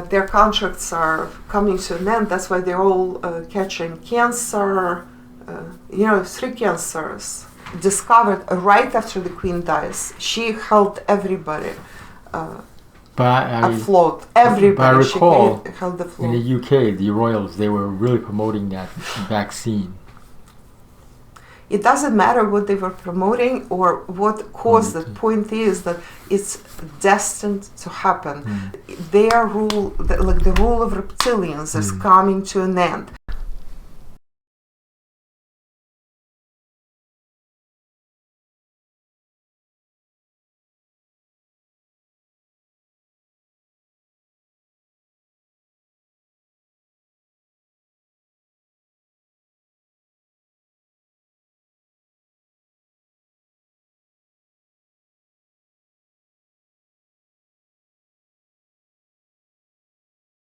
their contracts are coming to an end. That's why they're all catching cancer. 3 cancers discovered right after the Queen dies. She held everybody afloat. Everybody. But I recall she held afloat. in the UK, the royals, they were really promoting that vaccine. It doesn't matter what they were promoting or what caused it. Point is that it's destined to happen. Their rule, the rule of reptilians, is coming to an end.